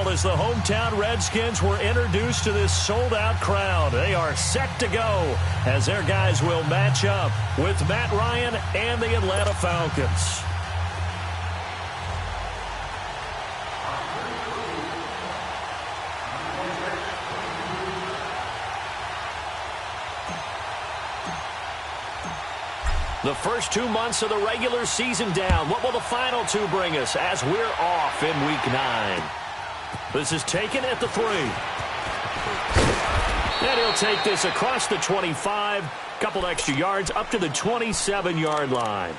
As the hometown Redskins were introduced to this sold-out crowd, they are set to go as their guys will match up with Matt Ryan and the Atlanta Falcons. The first 2 months of the regular season down. What will the final two bring us as we're off in Week 9? This is taken at the 3. And he'll take this across the 25. Couple extra yards up to the 27-yard line.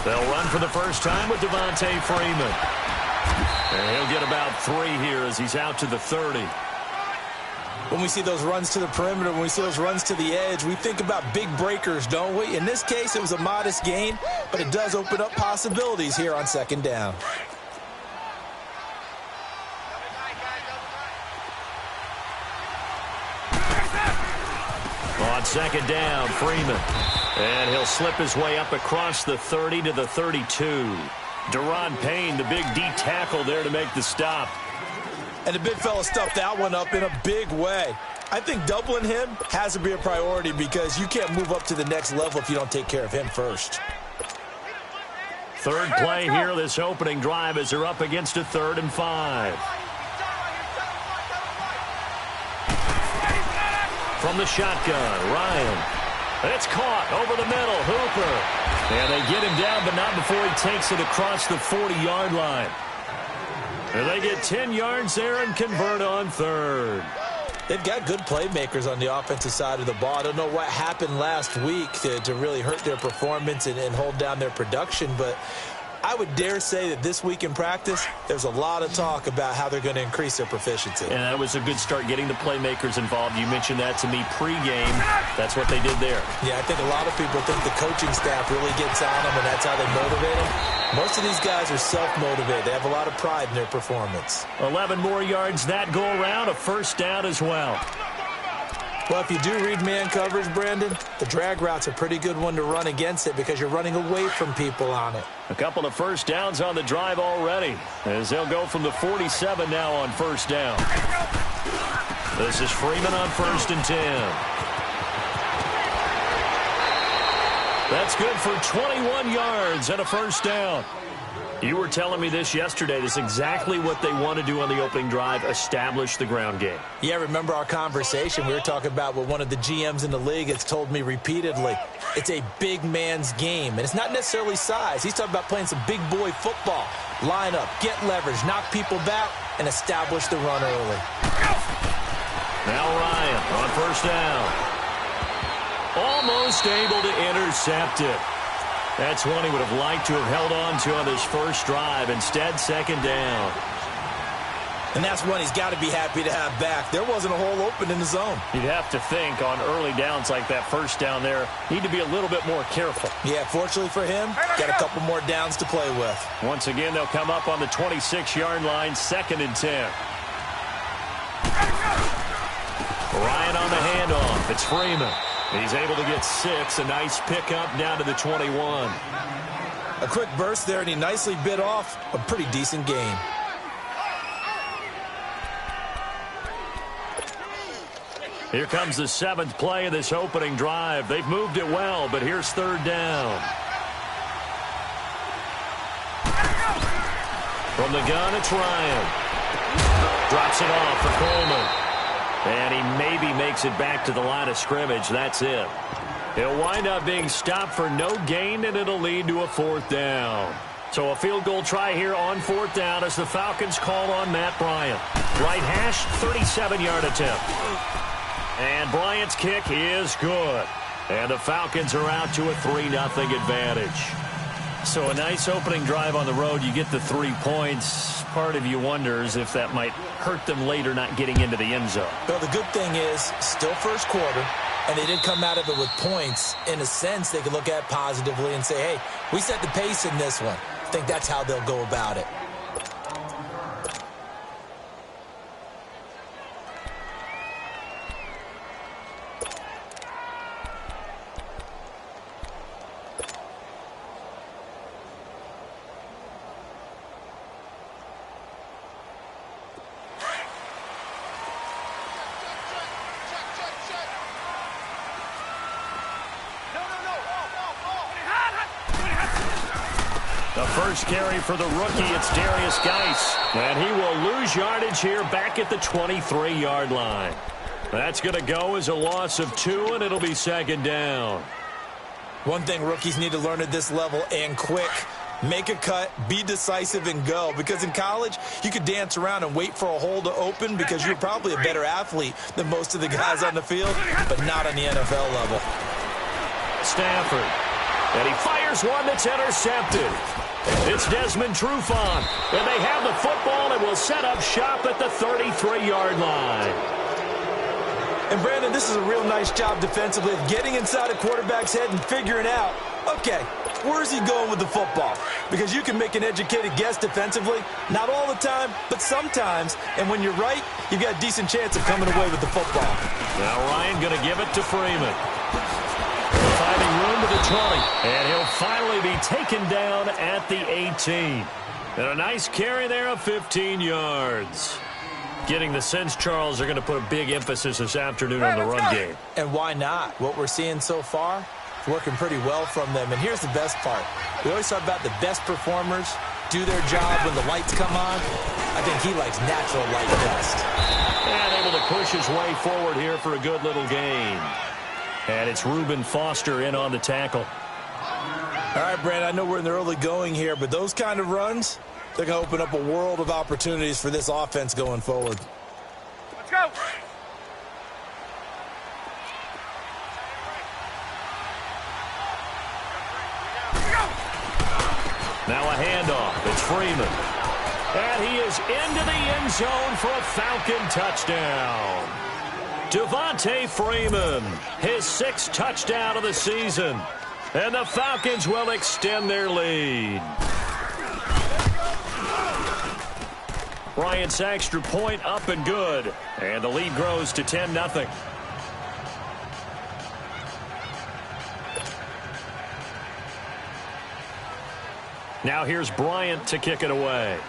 They'll run for the first time with Devontae Freeman. And he'll get about 3 here as he's out to the 30. When we see those runs to the perimeter, when we see those runs to the edge, we think about big breakers, don't we? In this case, it was a modest gain, but it does open up possibilities here on second down. On second down, Freeman. And he'll slip his way up across the 30 to the 32. Deron Payne, the big D tackle there to make the stop. And the big fella stuffed that one up in a big way. I think doubling him has to be a priority because you can't move up to the next level if you don't take care of him first. Third play here, this opening drive as they're up against a 3rd and 5. From the shotgun, Ryan. It's caught over the middle, Hooper. And they get him down, but not before he takes it across the 40-yard line. And they get 10 yards there and convert on 3rd. They've got good playmakers on the offensive side of the ball. I don't know what happened last week to really hurt their performance and hold down their production, but I would dare say that this week in practice, there's a lot of talk about how they're going to increase their proficiency. And that was a good start, getting the playmakers involved. You mentioned that to me pregame. That's what they did there. Yeah, I think a lot of people think the coaching staff really gets on them, and that's how they motivate them. Most of these guys are self-motivated. They have a lot of pride in their performance. 11 more yards that go around, a first down as well. Well, if you do read man coverage, Brandon, the drag route's a pretty good one to run against it because you're running away from people on it. A couple of first downs on the drive already as they'll go from the 47 now on first down. This is Freeman on 1st and 10. That's good for 21 yards and a first down. You were telling me this yesterday. This is exactly what they want to do on the opening drive, establish the ground game. Yeah, remember our conversation? We were talking about what one of the GMs in the league has told me repeatedly. It's a big man's game, and it's not necessarily size. He's talking about playing some big boy football. Line up, get leverage, knock people back, and establish the run early. Now Ryan on first down. Almost able to intercept it. That's one he would have liked to have held on to on his first drive. Instead, second down. And that's one he's got to be happy to have back. There wasn't a hole open in the zone. You'd have to think on early downs like that first down there, need to be a little bit more careful. Yeah, fortunately for him, got a couple more downs to play with. Once again, they'll come up on the 26-yard line, 2nd and 10. Ryan on the handoff. It's Freeman. He's able to get 6. A nice pickup down to the 21. A quick burst there, and he nicely bit off a pretty decent gain. Here comes the 7th play of this opening drive. They've moved it well, but here's 3rd down. From the gun, it's Ryan. Drops it off for Coleman. And he maybe makes it back to the line of scrimmage. That's it. He'll wind up being stopped for no gain, and it'll lead to a 4th down. So a field goal try here on 4th down as the Falcons call on Matt Bryant. Right hash, 37-yard attempt. And Bryant's kick is good. And the Falcons are out to a 3-0 advantage. So a nice opening drive on the road. You get the 3 points. Part of you wonders if that might hurt them later not getting into the end zone. Well, the good thing is, still first quarter, and they did come out of it with points. In a sense, they could look at it positively and say, hey, we set the pace in this one. think that's how they'll go about it. The first carry for the rookie, it's Darius Geis. And he will lose yardage here back at the 23-yard line. That's going to go as a loss of 2, and it'll be second down. One thing rookies need to learn at this level, and quick, make a cut, be decisive, and go. Because in college, you could dance around and wait for a hole to open because you're probably a better athlete than most of the guys on the field, but not on the NFL level. Stafford. And he fires one that's intercepted. It's Desmond Trufant. And they have the football and will set up shop at the 33-yard line. And, Brandon, this is a real nice job defensively of getting inside a quarterback's head and figuring out, okay, where's he going with the football? Because you can make an educated guess defensively, not all the time, but sometimes. And when you're right, you've got a decent chance of coming away with the football. Now Ryan going to give it to Freeman. Finding room to the 20, and he'll finally be taken down at the 18. And a nice carry there of 15 yards. Getting the sense, Charles, are going to put a big emphasis this afternoon on the run game. And why not? What we're seeing so far is working pretty well from them. And here's the best part. We always talk about the best performers do their job when the lights come on. I think he likes natural light best. And able to push his way forward here for a good little gain. And it's Reuben Foster in on the tackle. All right, Brandon, I know we're in the early going here, but those kind of runs, they're going to open up a world of opportunities for this offense going forward. Let's go. Now a handoff. It's Freeman. And he is into the end zone for a Falcon touchdown. Devontae Freeman, his 6th touchdown of the season. And the Falcons will extend their lead. Ryan Saxter point up and good. And the lead grows to 10-0. Now here's Bryant to kick it away.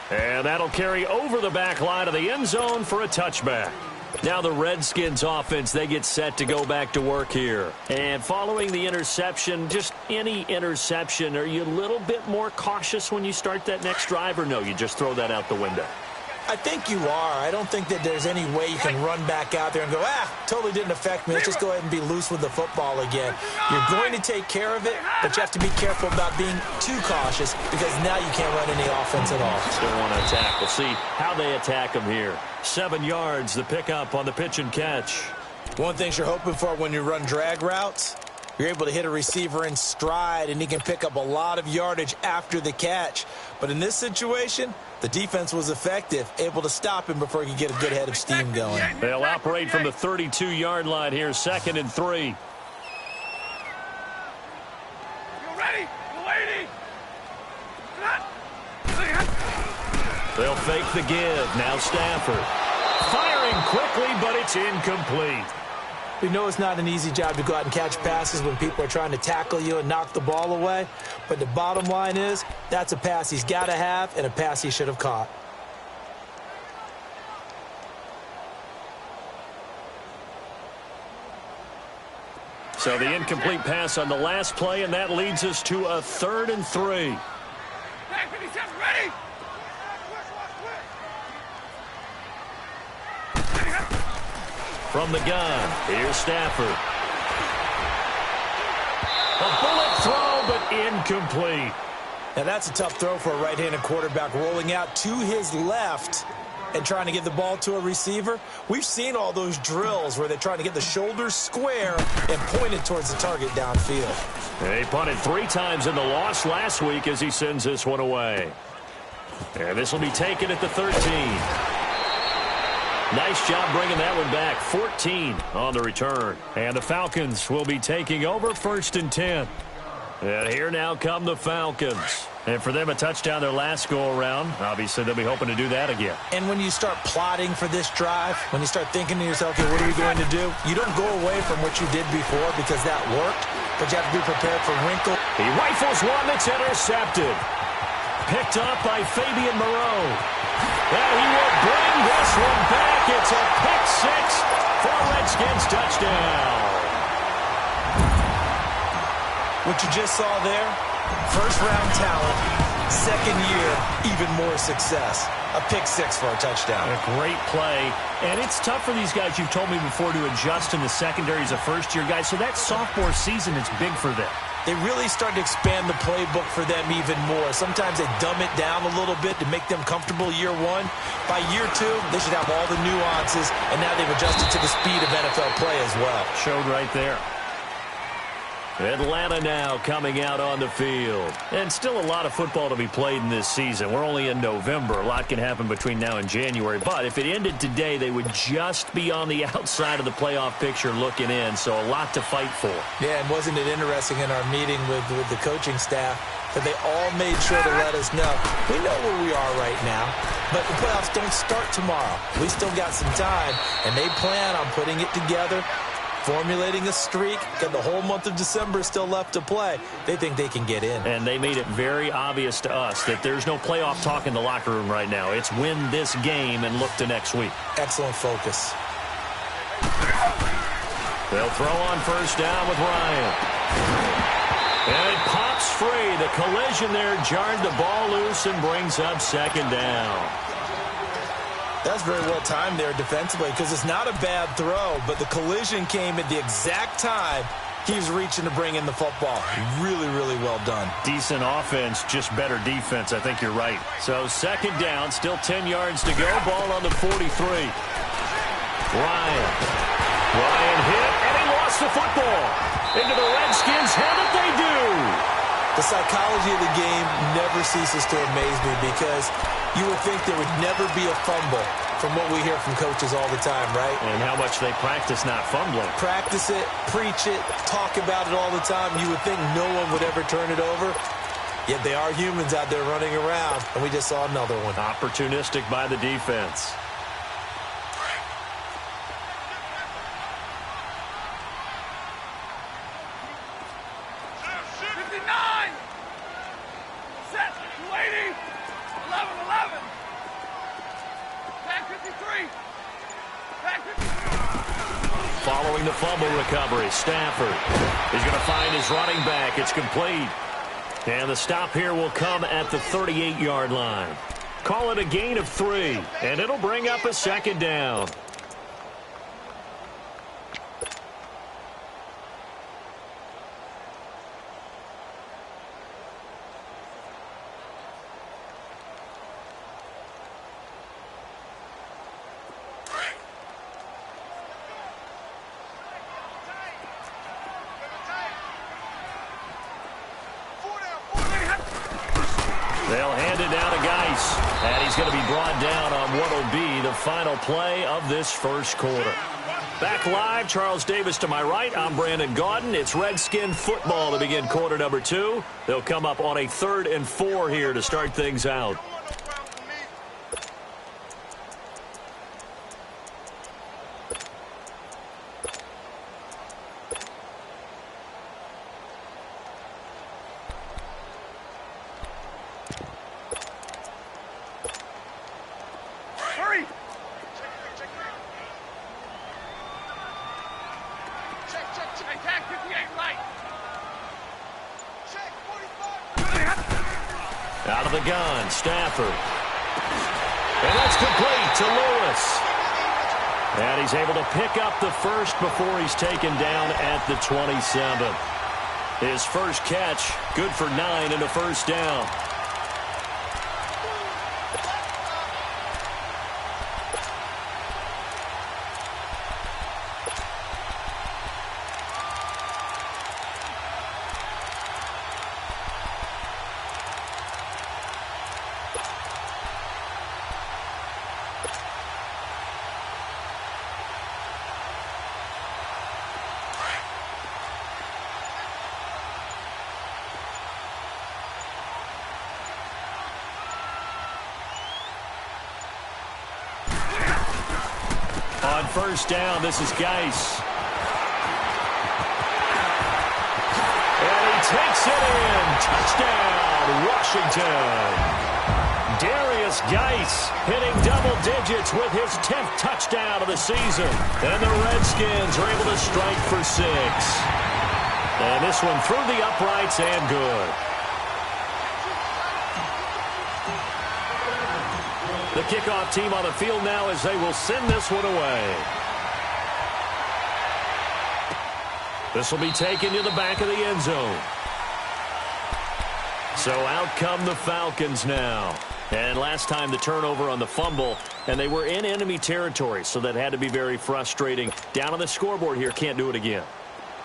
And that'll carry over the back line of the end zone for a touchback. Now the Redskins offense, they get set to go back to work here. And following the interception, just any interception, are you a little bit more cautious when you start that next drive, or no, you just throw that out the window? I think you are. I don't think that there's any way you can run back out there and go, totally didn't affect me. Let's just go ahead and be loose with the football again. You're going to take care of it, but you have to be careful about being too cautious because now you can't run any offense at all. Still want to attack. We'll see how they attack them here. 7 yards, the pickup on the pitch and catch. One thing you're hoping for when you run drag routes, you're able to hit a receiver in stride, and he can pick up a lot of yardage after the catch. But in this situation, the defense was effective, able to stop him before he could get a good head of steam going. They'll operate from the 32-yard line here, 2nd and 3. You ready? You waiting? They'll fake the give. Now Stafford. Firing quickly, but it's incomplete. We know it's not an easy job to go out and catch passes when people are trying to tackle you and knock the ball away. But the bottom line is, that's a pass he's got to have and a pass he should have caught. So the incomplete pass on the last play, and that leads us to a 3rd and 3. Ready? From the gun, here's Stafford. A bullet throw, but incomplete. Now that's a tough throw for a right-handed quarterback, rolling out to his left and trying to get the ball to a receiver. We've seen all those drills where they're trying to get the shoulders square and pointed towards the target downfield. They punted 3 times in the loss last week as he sends this one away. And this will be taken at the 13. Nice job bringing that one back. 14 on the return. And the Falcons will be taking over 1st and 10. And here now come the Falcons. And for them, a touchdown their last go-around. Obviously, they'll be hoping to do that again. And when you start plotting for this drive, when you start thinking to yourself, okay, what are we going to do? You don't go away from what you did before because that worked, but you have to be prepared for wrinkle. He rifles one that's intercepted. Picked up by Fabian Moreau. And he will bring this one back. It's a pick six for a Redskins touchdown. What you just saw there, first-round talent, second year, even more success. A pick six for a touchdown. A great play. And it's tough for these guys, you've told me before, to adjust in the secondary as a first-year guy. So that sophomore season is big for them. They really start to expand the playbook for them even more. Sometimes they dumb it down a little bit to make them comfortable year one. By year two, they should have all the nuances, and now they've adjusted to the speed of NFL play as well. Showed right there. Atlanta now coming out on the field. And still a lot of football to be played in this season. We're only in November. A lot can happen between now and January. But if it ended today, they would just be on the outside of the playoff picture looking in. So a lot to fight for. Yeah, and wasn't it interesting in our meeting with the coaching staff that they all made sure to let us know, we know where we are right now, but the playoffs don't start tomorrow. We still got some time, and they plan on putting it together, formulating a streak, got the whole month of December still left to play. They think they can get in. And they made it very obvious to us that there's no playoff talk in the locker room right now. It's win this game and look to next week. Excellent focus. They'll throw on first down with Ryan. And it pops free. The collision there jarred the ball loose and brings up second down. That's very well timed there defensively because it's not a bad throw, but the collision came at the exact time he was reaching to bring in the football. Really, really well done. Decent offense, just better defense. I think you're right. So second down, still 10 yards to go. Ball on the 43. Ryan hit, and he lost the football. Into the Redskins' hand that they do. The psychology of the game never ceases to amaze me because you would think there would never be a fumble from what we hear from coaches all the time, right? And how much they practice not fumbling. Practice it, preach it, talk about it all the time. You would think no one would ever turn it over. Yet they are humans out there running around, and we just saw another one. Opportunistic by the defense. Following the fumble recovery, Stafford is going to find his running back. It's complete. And the stop here will come at the 38-yard line. Call it a gain of 3, and it'll bring up a second down. They'll hand it down to Geis. And he's going to be brought down on what will be the final play of this first quarter. Back live, Charles Davis to my right. I'm Brandon Gaudin. It's Redskin football to begin quarter number 2. They'll come up on a 3rd and 4 here to start things out. Out of the gun, Stafford. And that's complete to Lewis. And he's able to pick up the first before he's taken down at the 27. His first catch, good for 9 and a first down. on first down. This is Geis. And he takes it in. Touchdown, Washington. Darius Geis hitting double digits with his 10th touchdown of the season. And the Redskins are able to strike for 6. And this one through the uprights and good. The kickoff team on the field now as they will send this one away. This will be taken to the back of the end zone. So out come the Falcons now. And last time the turnover on the fumble, and they were in enemy territory, so that had to be very frustrating. Down on the scoreboard here, can't do it again.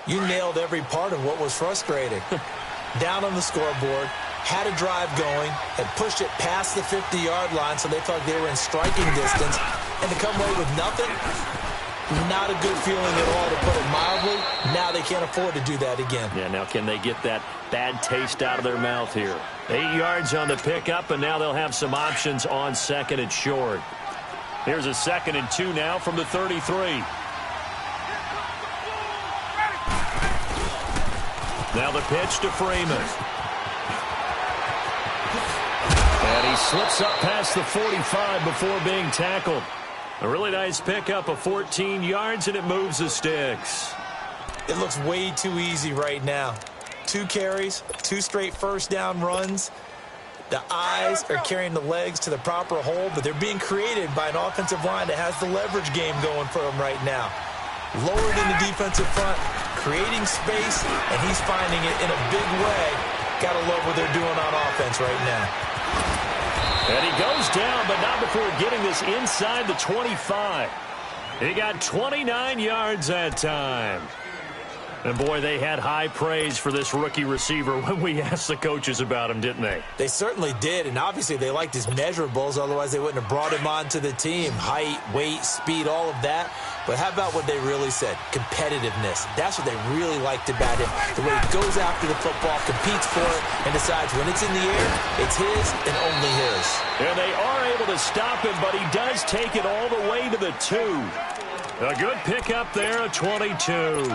You nailed every part of what was frustrating. Down on the scoreboard, had a drive going, had pushed it past the 50-yard line, so they thought they were in striking distance, and to come away with nothing, not a good feeling at all, to put it mildly. Now they can't afford to do that again. Yeah, now can they get that bad taste out of their mouth here? 8 yards on the pickup, and now they'll have some options on second and short. Here's a 2nd and 2 now from the 33. Now the pitch to Freeman. And he slips up past the 45 before being tackled. A really nice pickup of 14 yards, and it moves the sticks. It looks way too easy right now. 2 carries, 2 straight first down runs. The eyes are carrying the legs to the proper hole, but they're being created by an offensive line that has the leverage game going for them right now. Lowered in the defensive front, creating space, and he's finding it in a big way. Gotta love what they're doing on offense right now. And he goes down, but not before getting this inside the 25. He got 29 yards that time. And, boy, they had high praise for this rookie receiver when we asked the coaches about him, didn't they? They certainly did, and obviously they liked his measurables. Otherwise, they wouldn't have brought him onto the team. Height, weight, speed, all of that. But how about what they really said? Competitiveness. That's what they really liked about him. The way he goes after the football, competes for it, and decides when it's in the air, it's his and only his. And they are able to stop him, but he does take it all the way to the 2. A good pickup there, a 22.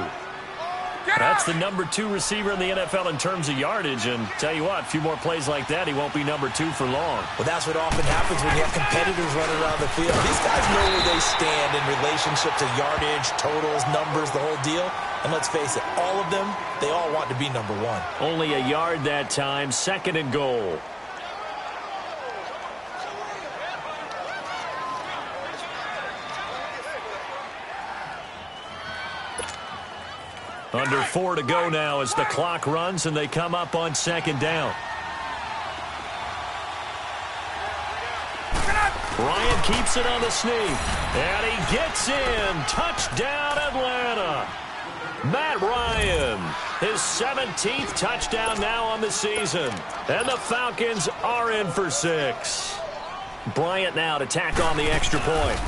That's the number 2 receiver in the NFL in terms of yardage. And tell you what, a few more plays like that, he won't be number 2 for long. Well, that's what often happens when you have competitors running around the field. These guys know where they stand in relationship to yardage, totals, numbers, the whole deal. And let's face it, all of them, they all want to be number 1. Only a yard that time, 2nd and goal. Under 4 to go now as the clock runs and they come up on 2nd down. Bryant keeps it on the sneak. And he gets in. Touchdown, Atlanta. Matt Ryan, his 17th touchdown now on the season. And the Falcons are in for 6. Bryant now to tack on the extra point.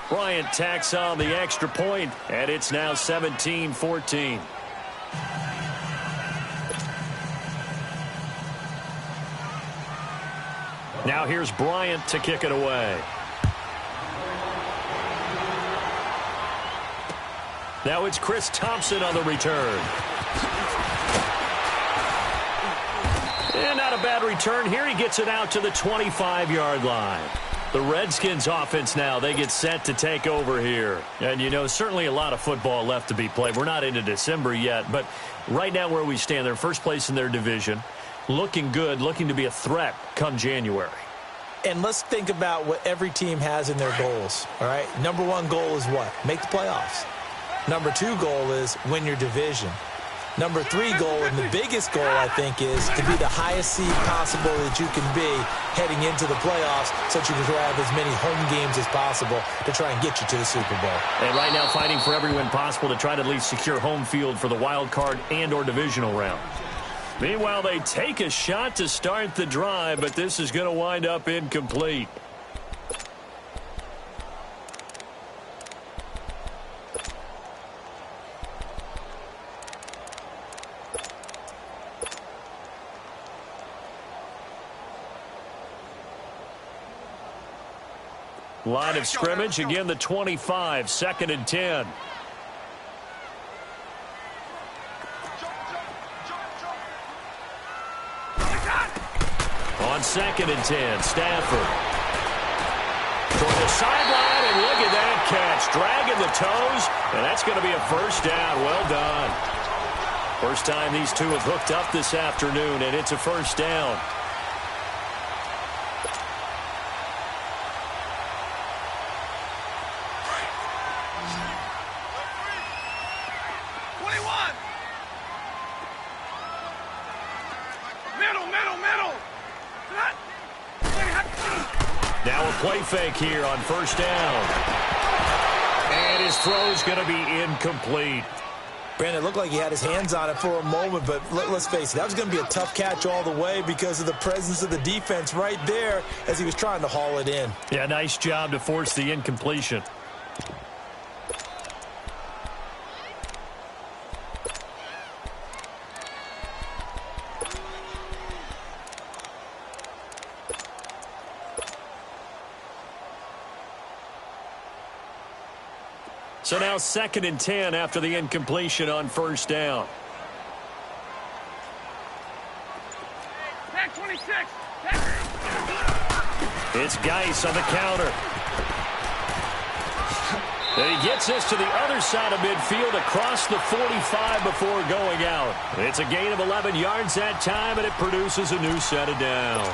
Bryant tacks on the extra point, and it's now 17-14. Now here's Bryant to kick it away. Now it's Chris Thompson on the return. And not a bad return here. He gets it out to the 25-yard line. The Redskins offense now, they get set to take over here. And, you know, certainly a lot of football left to be played. We're not into December yet, but right now where we stand, they're first place in their division. Looking good, looking to be a threat come January. And let's think about what every team has in their goals, all right? Number 1 goal is what? Make the playoffs. Number 2 goal is win your division. Number 3 goal, and the biggest goal, I think, is to be the highest seed possible that you can be heading into the playoffs so that you can have as many home games as possible to try and get you to the Super Bowl. And right now fighting for every win possible to try to at least secure home field for the wild card and or divisional round. Meanwhile, they take a shot to start the drive, but this is going to wind up incomplete. Line of scrimmage, again the 25, 2nd and 10. On 2nd and 10, Stafford. Toward the sideline, and look at that catch. Dragging the toes, and that's going to be a first down. Well done. First time these two have hooked up this afternoon, and it's a first down. Now a play fake here on first down. And his throw's going to be incomplete. Brandon, it looked like he had his hands on it for a moment, but let's face it, that was going to be a tough catch all the way because of the presence of the defense right there as he was trying to haul it in. Yeah, nice job to force the incompletion. So now 2nd and 10 after the incompletion on first down. Back 26. It's Geis on the counter. And he gets this to the other side of midfield across the 45 before going out. It's a gain of 11 yards that time, and it produces a new set of downs.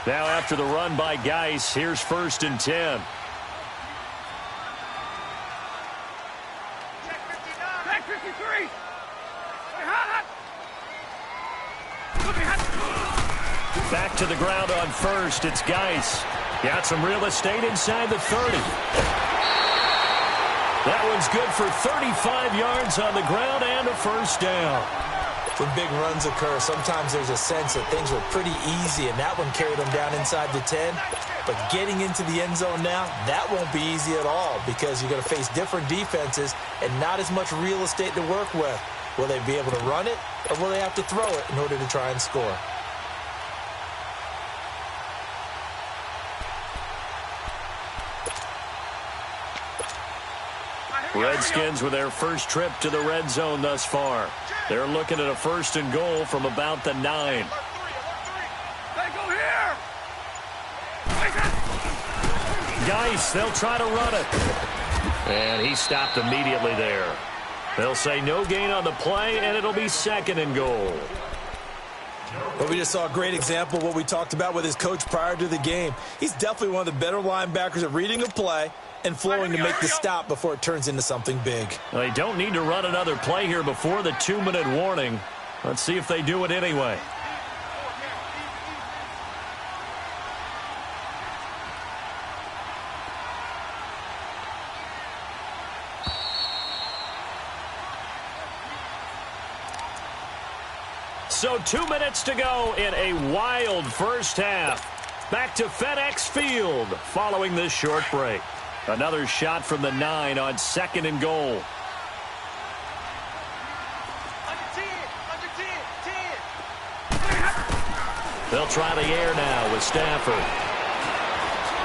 Now after the run by Geis, here's 1st and 10. Back 53. Back to the ground on first. It's Geis. Got some real estate inside the 30. That one's good for 35 yards on the ground and a first down. When big runs occur, sometimes there's a sense that things were pretty easy, and that one carried them down inside the 10. But getting into the end zone now, that won't be easy at all because you're going to face different defenses and not as much real estate to work with. Will they be able to run it, or will they have to throw it in order to try and score? Redskins with their first trip to the red zone thus far. They're looking at a 1st and goal from about the 9. They go here. Geis, they'll try to run it. And he stopped immediately there. They'll say no gain on the play, and it'll be 2nd and goal. Well, we just saw a great example of what we talked about with his coach prior to the game. He's definitely one of the better linebackers at reading a play and flowing to make the stop before it turns into something big. Well, they don't need to run another play here before the 2-minute warning. Let's see if they do it anyway. So 2 minutes to go in a wild first half. Back to FedEx Field following this short break. Another shot from the 9 on 2nd and goal. They'll try the air now with Stafford.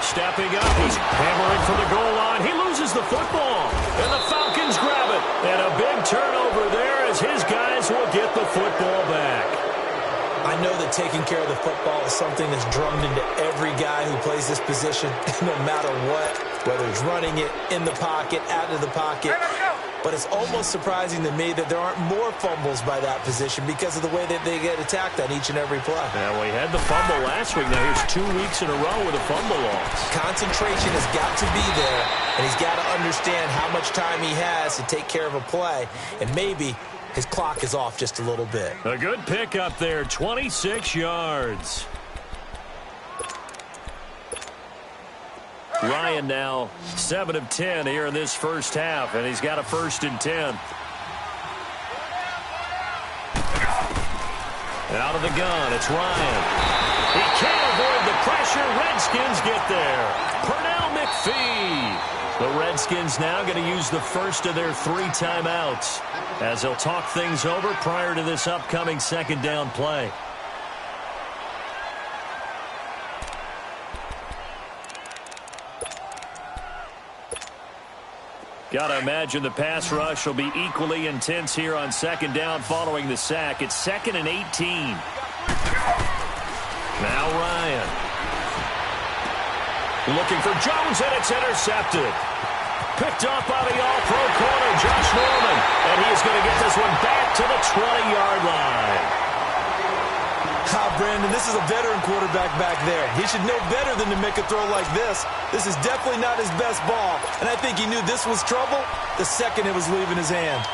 Stepping up, he's hammering for the goal line. He loses the football, and the Falcons grab it. And a big turnover there as his guys will get the football back. I know that taking care of the football is something that's drummed into every guy who plays this position, no matter what, whether he's running it, in the pocket, out of the pocket. But it's almost surprising to me that there aren't more fumbles by that position because of the way that they get attacked on each and every play. Yeah, well, he had the fumble last week. Now here's 2 weeks in a row with a fumble loss. Concentration has got to be there, and he's got to understand how much time he has to take care of a play, and maybe his clock is off just a little bit. A good pick up there, 26 yards. Ryan now 7 of 10 here in this first half, and he's got a 1st and 10. Out of the gun, it's Ryan. He can't avoid the pressure. Redskins get there. Pernell McPhee. The Redskins now going to use the first of their 3 timeouts as they'll talk things over prior to this upcoming second down play. Got to imagine the pass rush will be equally intense here on second down following the sack. It's 2nd and 18. Now Ryan. Looking for Jones, and it's intercepted. Picked up by the all-pro corner, Josh Norman. And he is going to get this one back to the 20-yard line. Brandon, this is a veteran quarterback back there. He should know better than to make a throw like this. This is definitely not his best ball. And I think he knew this was trouble the second it was leaving his hand.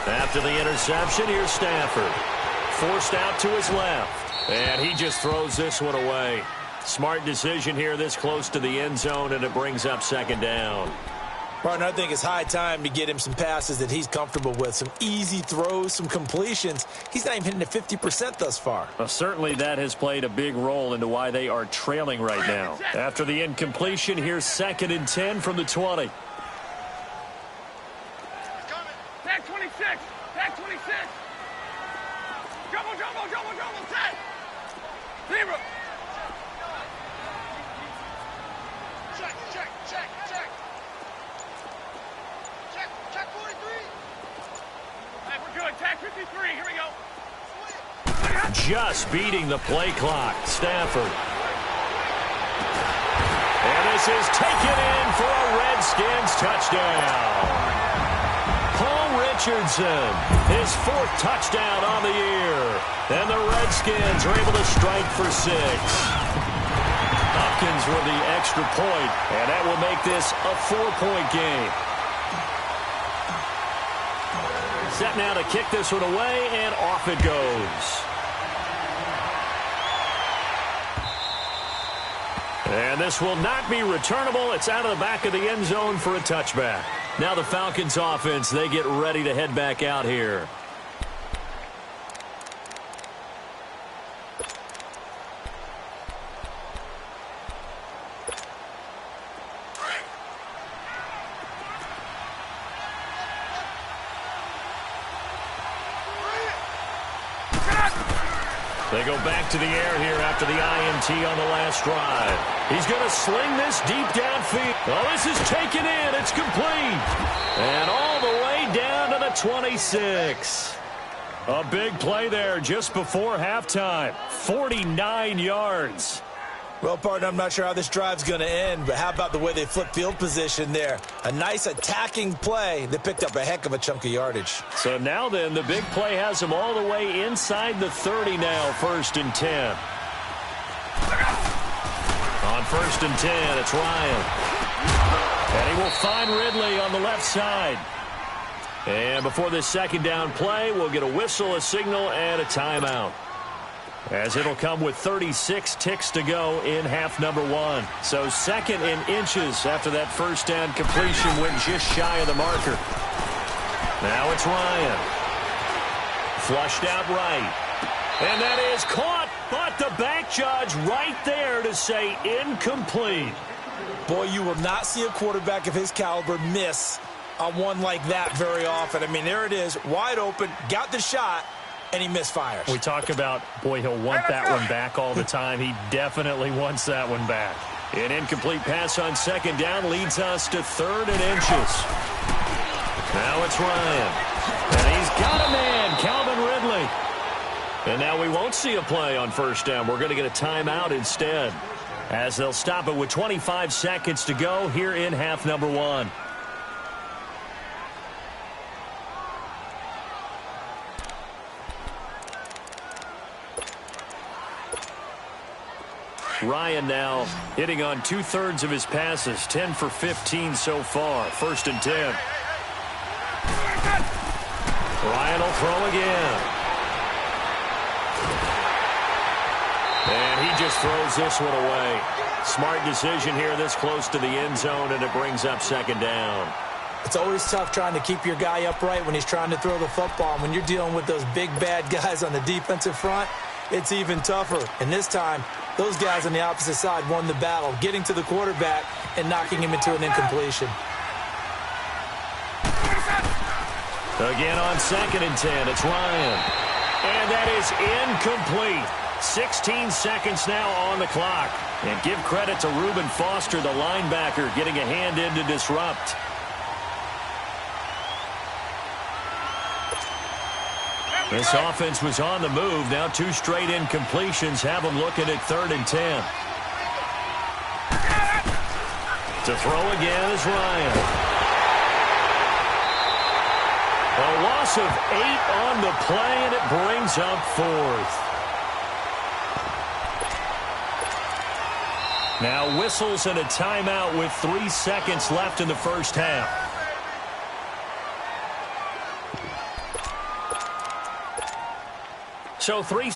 After the interception, here's Stafford. Forced out to his left. And he just throws this one away. Smart decision here this close to the end zone, and it brings up second down. Partner, I think it's high time to get him some passes that he's comfortable with. Some easy throws, some completions. He's not even hitting at 50% thus far. Well, certainly that has played a big role into why they are trailing right now. After the incompletion, here's 2nd and 10 from the 20. Tag 26. Tag 26. Double, set. 0. Check 43. Hey, we're good. Tag 53. Here we go. Just beating the play clock. Stafford. And this is taken in for a Redskins touchdown. Richardson, his 4th touchdown on the year. And the Redskins are able to strike for 6. Hopkins with the extra point, and that will make this a 4-point game. Set now to kick this one away, and off it goes. And this will not be returnable. It's out of the back of the end zone for a touchback. Now the Falcons offense, they get ready to head back out here. They go back to the air here after the INT on the last drive. He's going to sling this deep downfield. Oh, this is taken in. It's complete. And all the way down to the 26. A big play there just before halftime. 49 yards. Well, partner, I'm not sure how this drive's going to end, but how about the way they flip field position there? A nice attacking play. They picked up a heck of a chunk of yardage. So now then, the big play has them all the way inside the 30 now, 1st and 10. On 1st and 10, it's Ryan. And he will find Ridley on the left side. And before this second down play, we'll get a whistle, a signal, and a timeout, as it'll come with 36 ticks to go in half number 1. So 2nd and inches after that first down completion went just shy of the marker. Now it's Ryan. Flushed out right. And that is caught, but the back judge right there to say incomplete. Boy, you will not see a quarterback of his caliber miss on one like that very often. I mean, there it is, wide open, got the shot, and he misfires. We talk about, boy, he'll want that one back all the time. He definitely wants that one back. An incomplete pass on second down leads us to 3rd and inches. Now it's Ryan. And he's got a man, Calvin Ridley. And now we won't see a play on first down. We're going to get a timeout instead, as they'll stop it with 25 seconds to go here in half number 1. Ryan now hitting on 2/3 of his passes, 10 for 15 so far. 1st and 10. Ryan will throw again. And he just throws this one away. Smart decision here this close to the end zone, and it brings up second down. It's always tough trying to keep your guy upright when he's trying to throw the football. When you're dealing with those big, bad guys on the defensive front, it's even tougher. And this time, those guys on the opposite side won the battle, getting to the quarterback and knocking him into an incompletion. Again on 2nd and 10, it's Ryan. And that is incomplete. 16 seconds now on the clock. And give credit to Reuben Foster, the linebacker, getting a hand in to disrupt. This offense was on the move. Now 2 straight incompletions have them looking at 3rd and 10. To throw again is Ryan. A loss of 8 on the play, and it brings up 4th. Now whistles and a timeout with 3 seconds left in the first half. So 3